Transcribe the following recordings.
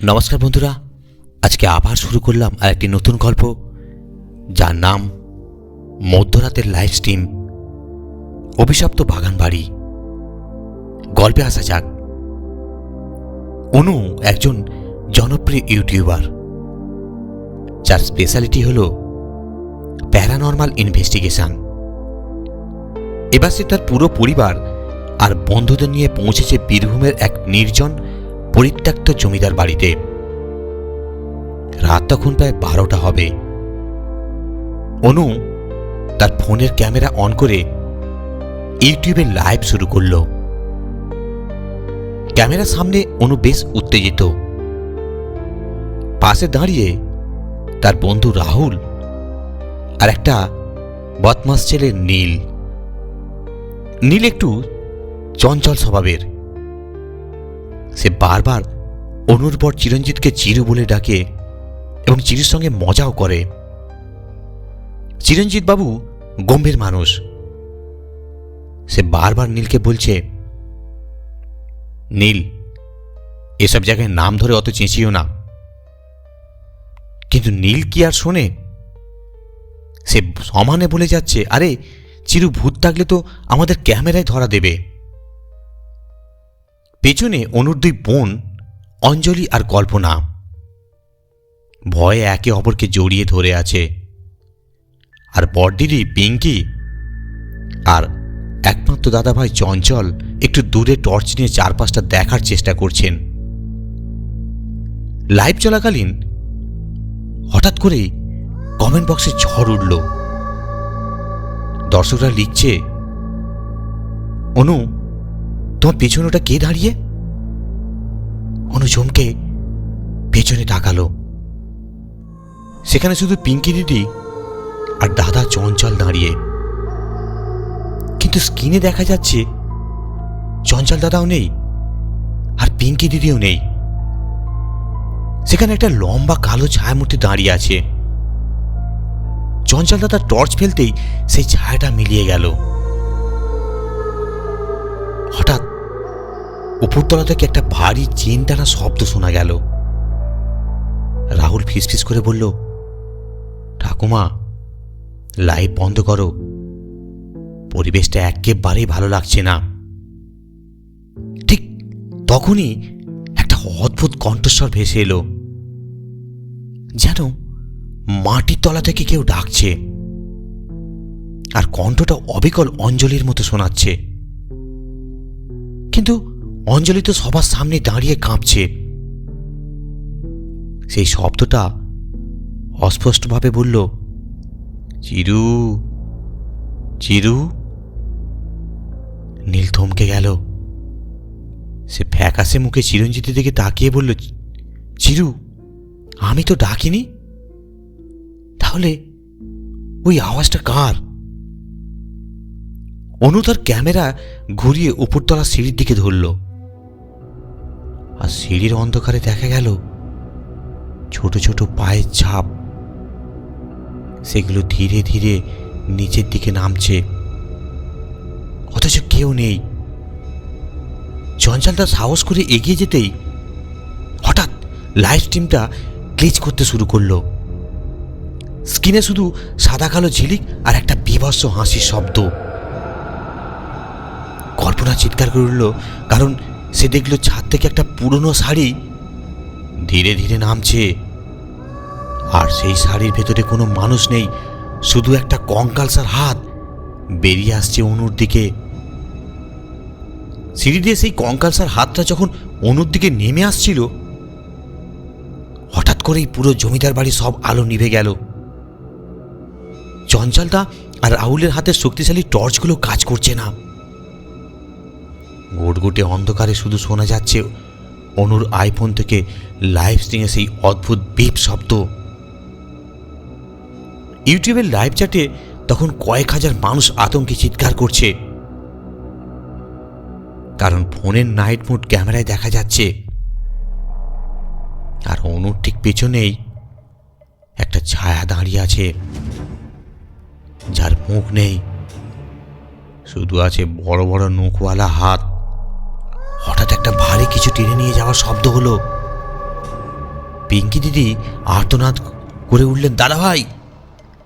নমস্কার বন্ধুরা, আজকে আবার শুরু করলাম আরেকটি নতুন গল্প, যার নাম মধ্যরাতের লাইভ স্ট্রিম অভিশপ্ত বাগান বাড়ি। গল্পে আসা যাক। অনু একজন জনপ্রিয় ইউটিউবার, যার স্পেশালিটি হল প্যারানর্মাল ইনভেস্টিগেশন। এবার সে তার পুরো পরিবার আর বন্ধুদের নিয়ে পৌঁছেছে বীরভূমের এক নির্জন পরিত্যক্ত জমিদার বাড়িতে। রাত তখন প্রায় 12টা হবে। অনু তার ফোনের ক্যামেরা অন করে ইউটিউবে লাইভ শুরু করল। ক্যামেরার সামনে অনু বেশ উত্তেজিত। পাশে দাঁড়িয়ে তার বন্ধু রাহুল আর একটা বদমাস ছেলে নীল। নীল একটু চঞ্চল স্বভাবের। সে বারবার অনুর পর চিরঞ্জিতকে চিরু বলে ডাকে এবং চিরুর সঙ্গে মজাও করে। চিরঞ্জিত বাবু গম্ভীর মানুষ। সে বারবার নীলকে বলছে, নীল, এসব জায়গায় নাম ধরে অত চেঁচিও না। কিন্তু নীল কি আর শোনে? সে সমানে বলে যাচ্ছে, আরে চিরু ভূত থাকলে তো আমাদের ক্যামেরায় ধরা দেবে। পেছনে অনুর দুই বোন অঞ্জলি আর কল্পনা ভয়ে একে অপরকে জড়িয়ে ধরে আছে, আর বড়দিদি পিঙ্কি আর একমাত্র দাদাভাই চঞ্চল একটু দূরে টর্চ নিয়ে চারপাশটা দেখার চেষ্টা করছেন। লাইভ চলাকালীন হঠাৎ করেই কমেন্ট বক্সে ঝড় উঠল। দর্শকরা লিখছে, অনু, তোমার পেছনে ওটা কে দাঁড়িয়ে? অনু চমকে পেছনে তাকালো। সেখানে শুধু পিঙ্কি দিদি আর দাদা চঞ্চল দাঁড়িয়ে। কিন্তু স্ক্রিনে দেখা যাচ্ছে চঞ্চল দাদাও নেই আর পিঙ্কি দিদিও নেই। সেখানে একটা লম্বা কালো ছায়ামূর্তি দাঁড়িয়ে আছে। চঞ্চল দাদা টর্চ ফেলতেই সেই ছায়াটা মিলিয়ে গেল। হঠাৎ উপরতলা থেকে একটা ভারী চেন টানা শব্দ শোনা গেল। রাহুল ফিসফিস করে বলল, ঠাকুমা, লাইভ বন্ধ করো, পরিবেশটা একেবারেই ভালো লাগছে না। ঠিক তখনই একটা অদ্ভুত কণ্ঠস্বর ভেসে এলো, যেন মাটির তলা থেকে কেউ ডাকছে, আর কণ্ঠটা অবিকল অঞ্জলির মতো শোনাচ্ছে। কিন্তু অঞ্জলি তো সবার সামনে দাঁড়িয়ে কাঁপছে। সেই শব্দটা অস্পষ্টভাবে বলল, চিরু, চিরু। নীল থমকে গেল। সে ফ্যাকাশে মুখে চিরঞ্জিতের দিকে তাকিয়ে বলল, চিরু, আমি তো ডাকিনি। তাহলে ওই আওয়াজটা কার? অনু তার ক্যামেরা ঘুরিয়ে উপরতলা সিঁড়ির দিকে ধরল, আর সিঁড়ির অন্ধকারে দেখা গেল ছোট ছোট পায়ের ছাপ। সেগুলো ধীরে ধীরে নিচের দিকে নামছে, অথচ কেউ নেই। চঞ্চল তার সাহস করে এগিয়ে যেতেই হঠাৎ লাইভ স্ট্রিমটা গ্লিচ করতে শুরু করলো। স্ক্রিনে শুধু সাদা কালো ঝিলিক আর একটা বীভৎস হাসির শব্দ। কল্পনা চিৎকার করে উঠল, কারণ সে দেখল ছাদ থেকে একটা পুরনো শাড়ি ধীরে ধীরে নামছে, আর সেই শাড়ির ভেতরে কোনো মানুষ নেই, শুধু একটা কঙ্কালসার হাত বেরিয়ে আসছে অনুর দিকে। সিঁড়ি দিয়ে সেই কঙ্কালসার হাতটা যখন অনুর দিকে নেমে আসছিল, হঠাৎ করেই পুরো জমিদার বাড়ি সব আলো নিভে গেল। চঞ্চলদা আর রাহুলের হাতের শক্তিশালী টর্চগুলো কাজ করছে না। গোটগোটে অন্ধকারে শুধু শোনা যাচ্ছে অনুর আইফোন থেকে লাইভ স্ট্রিমে সেই অদ্ভুত বিপ শব্দ। ইউটিউবের লাইভ চ্যাটে তখন কয়েক হাজার মানুষ আতঙ্কে চিৎকার করছে, কারণ ফোনের নাইট মোড ক্যামেরায় দেখা যাচ্ছে। আর অনুর ঠিক পেছনেই একটা ছায়া দাঁড়িয়ে আছে, যার মুখ নেই, শুধু আছে বড় বড় নখওয়ালা হাত। হঠাৎ একটা ভারী কিছু টেনে নিয়ে যাওয়ার শব্দ হলো। পিঙ্কি দিদি আর্তনাদ করে উঠলেন, দাদা ভাই,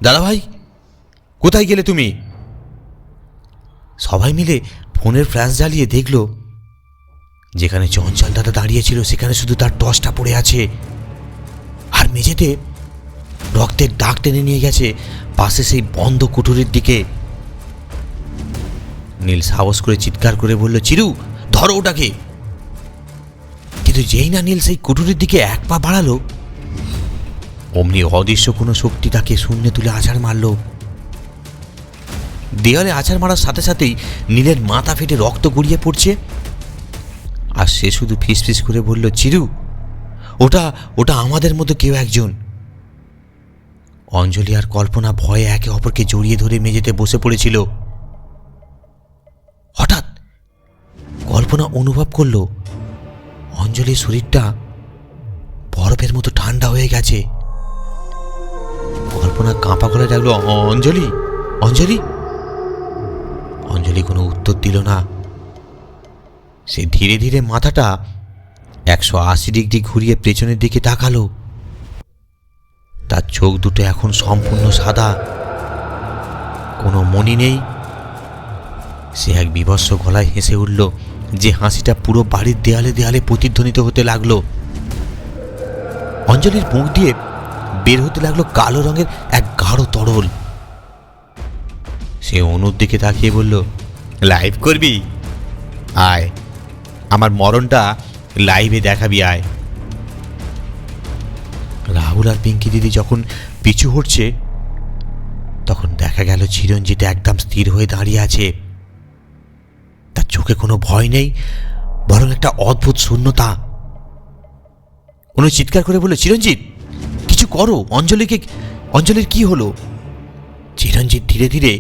দাদা ভাই, কোথায় গেলে তুমি? সবাই মিলে ফোনের ফ্ল্যাশ জ্বালিয়ে দেখল যেখানে চঞ্চল দাদা দাঁড়িয়েছিল সেখানে শুধু তার টর্চটা পড়ে আছে, আর মেঝেতে রক্তের দাগ টেনে নিয়ে গেছে পাশে সেই বন্ধ কুঠুরির দিকে। নীল সাহস করে চিৎকার করে বলল, চিরু, ধরো ওটাকে। কিন্তু যেই না নীল সেই কুঠুরির দিকে এক পা বাড়ালো, অমনি অদৃশ্য কোনো শক্তি তাকে শূন্যে তুলে আছাড় মারল। দেয়ালে আছাড় মারার সাথে সাথেই নীলের মাথা ফেটে রক্ত গড়িয়ে পড়ছে, আর সে শুধু ফিসফিস করে বলল, চিরু, ওটা ওটা আমাদের মতো কেউ একজন। অঞ্জলি আর কল্পনা ভয়ে একে অপরকে জড়িয়ে ধরে মেঝেতে বসে পড়েছিল। হঠাৎ কল্পনা অনুভব করল অঞ্জলির শরীরটা বরফের মতো ঠান্ডা হয়ে গেছে। কল্পনা কাঁপা গলায় ডাকল, অঞ্জলি, অঞ্জলি। অঞ্জলি কোনো উত্তর দিল না। সে ধীরে ধীরে মাথাটা 180 ডিগ্রি ঘুরিয়ে পেছনের দিকে তাকালো। তার চোখ দুটো এখন সম্পূর্ণ সাদা, কোনো মনি নেই। সে এক বিভৎস গলায় হেসে উঠল, যে হাসিটা পুরো বাড়ির দেয়ালে দেয়ালে প্রতিধ্বনিত হতে লাগলো। অঞ্জলির মুখ দিয়ে বের হতে লাগলো কালো রঙের এক গাঢ় তরল। সে অনুর দিকে তাকিয়ে বলল, লাইভ করবি? আয়, আমার মরণটা লাইভে দেখাবি, আয়। রাহুল আর পিঙ্কি দিদি যখন পিছু হটছে তখন দেখা গেল চিরঞ্জিত একদম স্থির হয়ে দাঁড়িয়ে আছে। তার চোখে কোনো ভয় নেই, বরং একটা অদ্ভুত শূন্যতা। অনু চিৎকার করে বলল, চিরঞ্জিত, কিছু করো, অঞ্জলির কি হলো? চিরঞ্জিত ধীরে ধীরে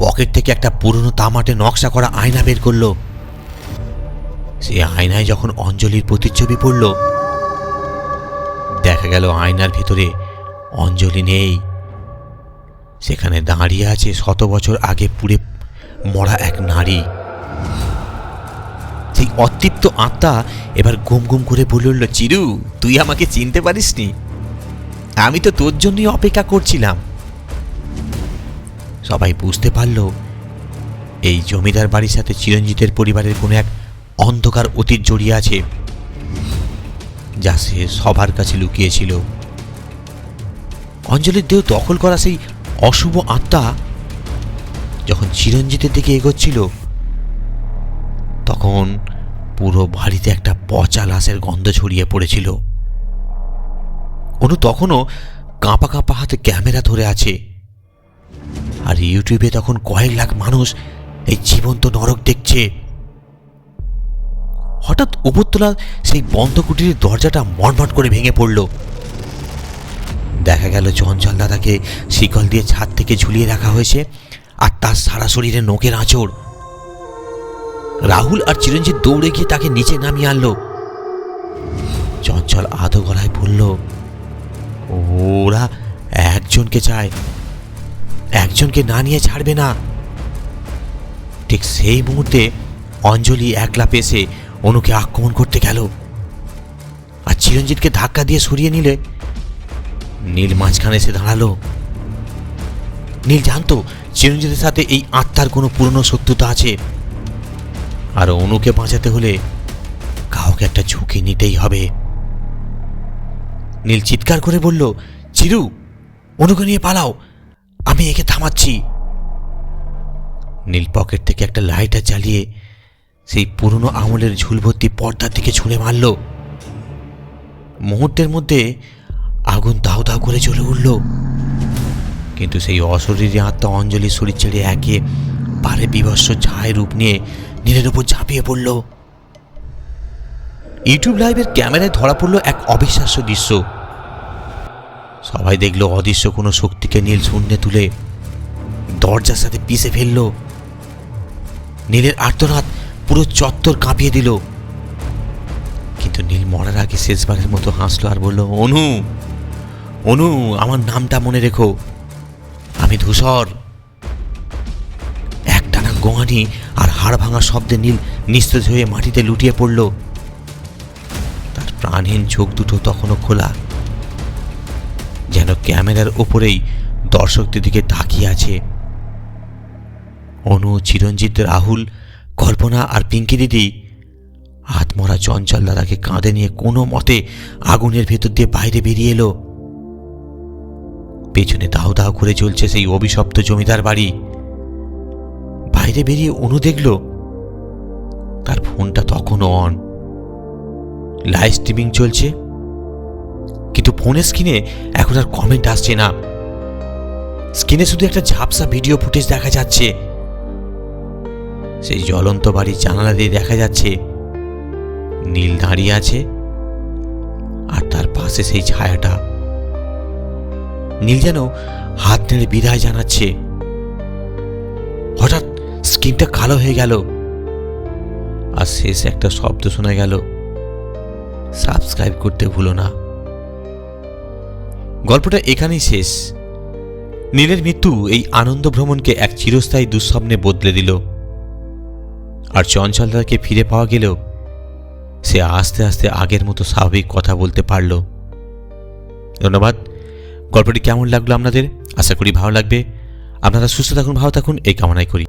পকেট থেকে একটা পুরনো তামাটে নকশা করা আয়না বের করলো। সে আয়নায় যখন অঞ্জলির প্রতিচ্ছবি পড়ল, দেখা গেল আয়নার ভেতরে অঞ্জলি নেই। সেখানে দাঁড়িয়ে আছে 100 বছর আগে পুড়ে মরা এক নারী। সেই অতৃপ্ত আত্মা এবার গুম গুম করে বলে উঠল, চিরু, তুই আমাকে চিনতে পারিসনি? আমি তো তোর জন্যই অপেক্ষা করছিলাম। সবাই বুঝতে পারল এই জমিদার বাড়ির সাথে চিরঞ্জিতের পরিবারের কোনো এক অন্ধকার অতীত জড়িয়ে আছে, যা সে সবার কাছে লুকিয়েছিল। অঞ্জলির দেহ দখল করা সেই অশুভ আত্মা যখন চিরঞ্জিতের দিকে এগোচ্ছিল, তখন পুরো বাড়িতে একটা পচা লাশের গন্ধ ছড়িয়ে পড়েছিল। অনু তখনও কাঁপা কাঁপা হাতে ক্যামেরা ধরে আছে, আর ইউটিউবে তখন কয়েক লাখ মানুষ এই জীবন্ত নরক দেখছে। হঠাৎ উপরতলা সেই বন্ধ কুটিরের দরজাটা মটমট করে ভেঙে পড়ল। দেখা গেল চঞ্চল দাদাকে শিকল দিয়ে ছাদ থেকে ঝুলিয়ে রাখা হয়েছে, আর তার সারা শরীরে নোকের আঁচড়। রাহুল আর চিরঞ্জিত দৌড়ে গিয়ে তাকে নিচে নামিয়ে আনলো। চঞ্চল আধো গলায় বলল, ওরা একজনকে চায়, একজনকে না নিয়ে ছাড়বে না। ঠিক সেই মুহূর্তে অঞ্জলি একলা পেশে অনুকে আক্রমণ করতে গেল, আর চিরঞ্জিতকে ধাক্কা দিয়ে সরিয়ে নিলে নীল মাঝখানে এসে দাঁড়ালো। নীল জানতো চিরঞ্জিতের সাথে এই আত্মার কোনো পুরনো শত্রুতা আছে, আর অনুকে বাঁচাতে হলে কাউকে একটা ঝুঁকি নিতেই হবে। নীল চিৎকার করে বলল, চিরু, অনুকে নিয়ে পালাও, আমি একে থামাচ্ছি। নীল পকেট থেকে একটা লাইটার জ্বালিয়ে সেই পুরনো আমলের ঝুলভর্তি পর্দার দিকে ছুঁড়ে মারল। মুহূর্তের মধ্যে আগুন দাউ দাউ করে জ্বলে উঠল, কিন্তু সেই অশরীরী আত্মা অঞ্জলির শরীর ছেড়ে একেবারে বিভৎস ছায় রূপ নিয়ে নীলের উপর ঝাঁপিয়ে পড়ল। ইউটিউব লাইভের ক্যামেরায় ধরা পড়ল এক অবিশ্বাস্য দৃশ্য। সবাই দেখল অদৃশ্য কোনো শক্তিকে নীল শূন্যে তুলে দরজার সাথে পিষে ফেলল। নীলের আর্তনাদ পুরো চত্বর কাঁপিয়ে দিল, কিন্তু নীল মরার আগে শেষবারের মতো হাসলো আর বলল, অনু, অনু, আমার নামটা মনে রেখো, আমি ধূসর। একটানা গোঙানি আর হাড় ভাঙা শব্দে নীল নিস্তেজ হয়ে মাটিতে লুটিয়ে পড়ল। তার প্রাণহীন চোখ দুটো তখনও খোলা, যেন ক্যামেরার ওপরেই দর্শকদের দিকে তাকিয়ে আছে। অনু, চিরঞ্জিত, রাহুল, কল্পনা আর পিঙ্কি দিদি আত্মরা চঞ্চল দাদাকে কাঁধে নিয়ে কোনো মতে আগুনের ভেতর দিয়ে বাইরে বেরিয়ে এলো। পেছনে দাউ দাউ করে চলছে সেই অভিশপ্ত জমিদার বাড়ি। বাইরে বেরিয়ে অনু দেখল তার ফোনটা তখনও অন, লাইভ স্ট্রিমিং চলছে, কিন্তু ফোনের স্ক্রিনে এখন আর কমেন্ট আসছে না। স্ক্রিনে শুধু একটা ঝাপসা ভিডিও ফুটেজ দেখা যাচ্ছে। সেই জ্বলন্ত বাড়ির জানালা দিয়ে দেখা যাচ্ছে নীল দাঁড়িয়ে আছে, আর তার পাশে সেই ছায়াটা। নীল যেন হাত নেড়ে বিদায় জানাচ্ছে। হঠাৎ স্ক্রিনটা কালো হয়ে গেল, আর শেষ একটা শব্দ শোনা গেল, সাবস্ক্রাইব করতে ভুলো না। গল্পটা এখানেই শেষ। নীলের মৃত্যু এই আনন্দ ভ্রমণকে এক চিরস্থায়ী দুঃস্বপ্নে বদলে দিল, আর চঞ্চল দাদাকে ফিরে পাওয়া গেলেও সে আস্তে আস্তে আগের মতো স্বাভাবিক কথা বলতে পারল। ধন্যবাদ। গল্পটি কেমন লাগলো আপনাদের? আশা করি ভালো লাগবে। আপনারা সুস্থ থাকুন, ভালো থাকুন এই কামনাই করি।